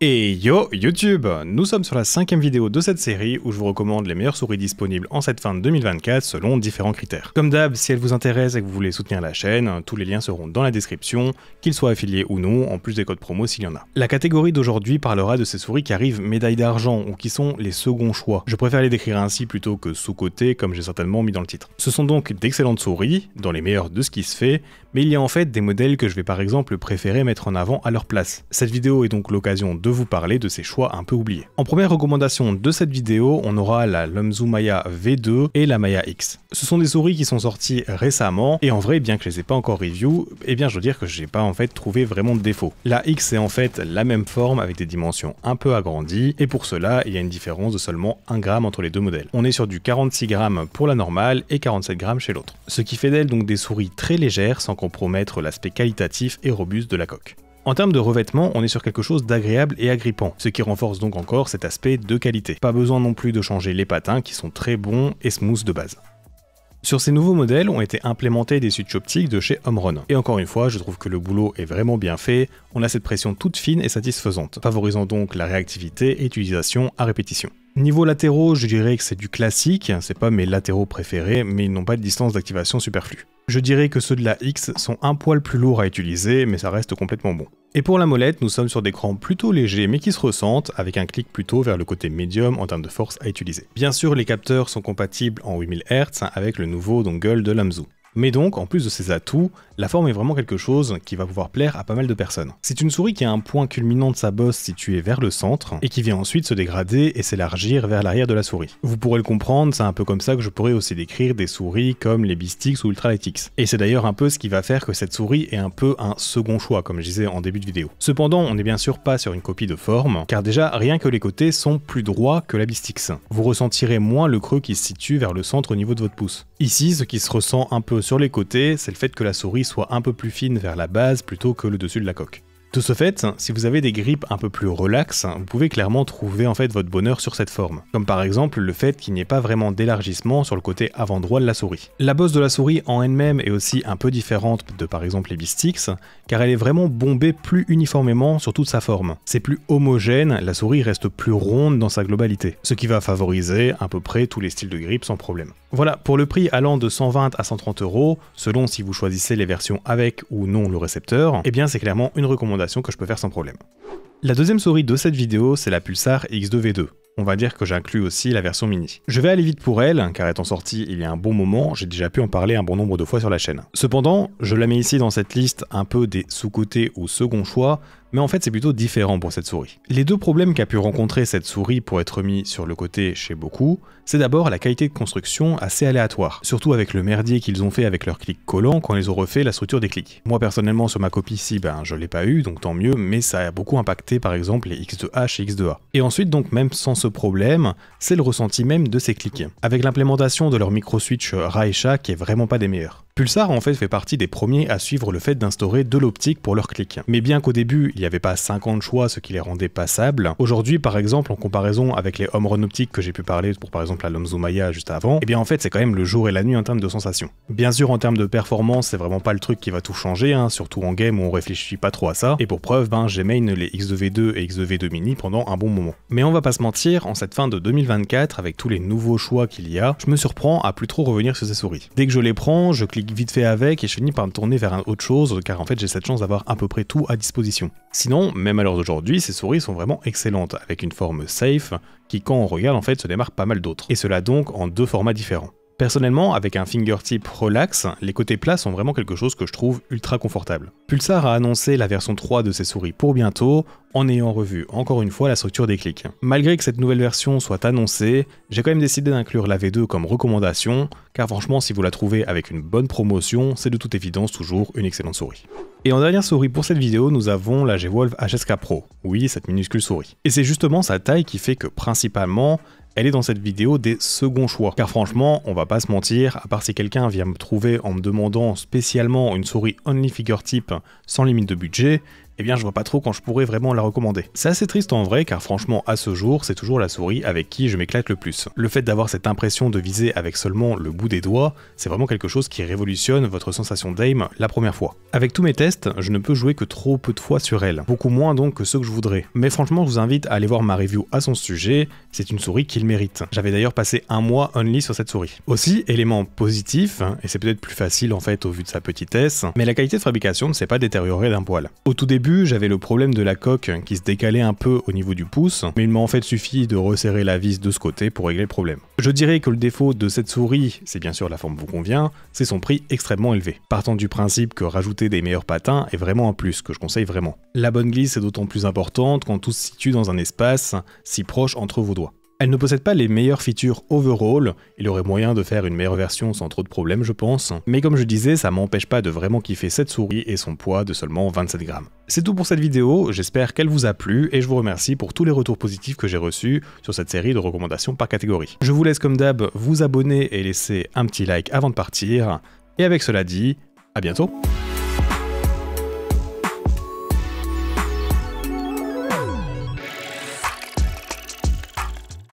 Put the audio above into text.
Et yo YouTube, nous sommes sur la 5e vidéo de cette série où je vous recommande les meilleures souris disponibles en cette fin de 2024 selon différents critères. Comme d'hab, si elles vous intéressent et que vous voulez soutenir la chaîne, tous les liens seront dans la description, qu'ils soient affiliés ou non, en plus des codes promo s'il y en a. La catégorie d'aujourd'hui parlera de ces souris qui arrivent médaille d'argent ou qui sont les seconds choix. Je préfère les décrire ainsi plutôt que sous-côté comme j'ai certainement mis dans le titre. Ce sont donc d'excellentes souris, dans les meilleurs de ce qui se fait, mais il y a en fait des modèles que je vais par exemple préférer mettre en avant à leur place. Cette vidéo est donc l'occasion de vous parler de ces choix un peu oubliés. En première recommandation de cette vidéo, on aura la Lumzu Maya V2 et la Maya X. Ce sont des souris qui sont sorties récemment, et en vrai, bien que je les ai pas encore review, eh bien je dois dire que j'ai pas en fait trouvé vraiment de défaut. La X est en fait la même forme avec des dimensions un peu agrandies, et pour cela, il y a une différence de seulement 1 gramme entre les deux modèles. On est sur du 46 grammes pour la normale et 47 grammes chez l'autre. Ce qui fait d'elle donc des souris très légères sans compromettre l'aspect qualitatif et robuste de la coque. En termes de revêtement, on est sur quelque chose d'agréable et agrippant, ce qui renforce donc encore cet aspect de qualité. Pas besoin non plus de changer les patins qui sont très bons et smooth de base. Sur ces nouveaux modèles ont été implémentés des switches optiques de chez Omron. Et encore une fois, je trouve que le boulot est vraiment bien fait, on a cette pression toute fine et satisfaisante, favorisant donc la réactivité et utilisation à répétition. Niveau latéraux, je dirais que c'est du classique, c'est pas mes latéraux préférés, mais ils n'ont pas de distance d'activation superflue. Je dirais que ceux de la X sont un poil plus lourds à utiliser, mais ça reste complètement bon. Et pour la molette, nous sommes sur des crans plutôt légers mais qui se ressentent, avec un clic plutôt vers le côté médium en termes de force à utiliser. Bien sûr, les capteurs sont compatibles en 8000 Hz avec le nouveau dongle de Lumzu. Mais donc, en plus de ces atouts, la forme est vraiment quelque chose qui va pouvoir plaire à pas mal de personnes. C'est une souris qui a un point culminant de sa bosse situé vers le centre, et qui vient ensuite se dégrader et s'élargir vers l'arrière de la souris. Vous pourrez le comprendre, c'est un peu comme ça que je pourrais aussi décrire des souris comme les Beastix ou Ultralightix. Et c'est d'ailleurs un peu ce qui va faire que cette souris est un peu un second choix, comme je disais en début de vidéo. Cependant, on n'est bien sûr pas sur une copie de forme, car déjà, rien que les côtés sont plus droits que la Beastix. Vous ressentirez moins le creux qui se situe vers le centre au niveau de votre pouce. Ici, ce qui se ressent un peu sur les côtés, c'est le fait que la souris soit un peu plus fine vers la base plutôt que le dessus de la coque. De ce fait, si vous avez des grips un peu plus relax, vous pouvez clairement trouver en fait votre bonheur sur cette forme. Comme par exemple le fait qu'il n'y ait pas vraiment d'élargissement sur le côté avant droit de la souris. La bosse de la souris en elle-même est aussi un peu différente de par exemple les Beastix, car elle est vraiment bombée plus uniformément sur toute sa forme. C'est plus homogène, la souris reste plus ronde dans sa globalité, ce qui va favoriser à peu près tous les styles de grip sans problème. Voilà, pour le prix allant de 120 à 130 €, selon si vous choisissez les versions avec ou non le récepteur, eh bien c'est clairement une recommandation que je peux faire sans problème. La deuxième souris de cette vidéo, c'est la Pulsar X2V2. On va dire que j'inclus aussi la version mini. Je vais aller vite pour elle, car étant sortie il y a un bon moment, j'ai déjà pu en parler un bon nombre de fois sur la chaîne. Cependant, je la mets ici dans cette liste un peu des sous-côtés ou second choix, mais en fait c'est plutôt différent pour cette souris. Les deux problèmes qu'a pu rencontrer cette souris pour être mis sur le côté chez beaucoup, c'est d'abord la qualité de construction assez aléatoire, surtout avec le merdier qu'ils ont fait avec leurs clics collants quand ils ont refait la structure des clics. Moi personnellement sur ma copie ici, je l'ai pas eu, donc tant mieux, mais ça a beaucoup impacté par exemple les X2H et X2A. Et ensuite donc même sans ce problème, c'est le ressenti même de ces clics, avec l'implémentation de leur micro-switch Raisha qui est vraiment pas des meilleurs. Pulsar en fait partie des premiers à suivre le fait d'instaurer de l'optique pour leurs clics. Mais bien qu'au début il n'y avait pas 50 choix, ce qui les rendait passables, aujourd'hui par exemple en comparaison avec les Omron optiques que j'ai pu parler pour par exemple la Lumzu Maya juste avant, eh bien en fait c'est quand même le jour et la nuit en termes de sensations. Bien sûr en termes de performance c'est vraiment pas le truc qui va tout changer, surtout en game où on réfléchit pas trop à ça, et pour preuve j'ai main les X2V2 et X2V2 mini pendant un bon moment. Mais on va pas se mentir, en cette fin de 2024 avec tous les nouveaux choix qu'il y a, je me surprends à plus trop revenir sur ces souris. Dès que je les prends, je clique vite fait avec et je finis par me tourner vers une autre chose car en fait j'ai cette chance d'avoir à peu près tout à disposition. Sinon, même à l'heure d'aujourd'hui, ces souris sont vraiment excellentes avec une forme safe qui quand on regarde en fait se démarque pas mal d'autres. Et cela donc en deux formats différents. Personnellement, avec un fingertip relax, les côtés plats sont vraiment quelque chose que je trouve ultra confortable. Pulsar a annoncé la version 3 de ses souris pour bientôt, en ayant revu encore une fois la structure des clics. Malgré que cette nouvelle version soit annoncée, j'ai quand même décidé d'inclure la V2 comme recommandation, car franchement si vous la trouvez avec une bonne promotion, c'est de toute évidence toujours une excellente souris. Et en dernière souris pour cette vidéo, nous avons la G-Wolf HSK Pro, oui cette minuscule souris. Et c'est justement sa taille qui fait que principalement, elle est dans cette vidéo des seconds choix. Car franchement, on va pas se mentir, à part si quelqu'un vient me trouver en me demandant spécialement une souris only fingertip sans limite de budget, eh bien je vois pas trop quand je pourrais vraiment la recommander. C'est assez triste en vrai, car franchement à ce jour, c'est toujours la souris avec qui je m'éclate le plus. Le fait d'avoir cette impression de viser avec seulement le bout des doigts, c'est vraiment quelque chose qui révolutionne votre sensation d'aim la première fois. Avec tous mes tests, je ne peux jouer que trop peu de fois sur elle, beaucoup moins donc que ceux que je voudrais. Mais franchement, je vous invite à aller voir ma review à son sujet, c'est une souris qu'il mérite. J'avais d'ailleurs passé un mois only sur cette souris. Aussi, élément positif, et c'est peut-être plus facile en fait au vu de sa petitesse, mais la qualité de fabrication ne s'est pas détériorée d'un poil. Au tout début, j'avais le problème de la coque qui se décalait un peu au niveau du pouce, mais il m'a en fait suffi de resserrer la vis de ce côté pour régler le problème. Je dirais que le défaut de cette souris, si bien sûr la forme vous convient, c'est son prix extrêmement élevé. Partant du principe que rajouter des meilleurs patins est vraiment un plus, que je conseille vraiment. La bonne glisse est d'autant plus importante quand tout se situe dans un espace si proche entre vos doigts. Elle ne possède pas les meilleures features overall, il y aurait moyen de faire une meilleure version sans trop de problèmes je pense, mais comme je disais, ça m'empêche pas de vraiment kiffer cette souris et son poids de seulement 27 grammes. C'est tout pour cette vidéo, j'espère qu'elle vous a plu et je vous remercie pour tous les retours positifs que j'ai reçus sur cette série de recommandations par catégorie. Je vous laisse comme d'hab vous abonner et laisser un petit like avant de partir, et avec cela dit, à bientôt.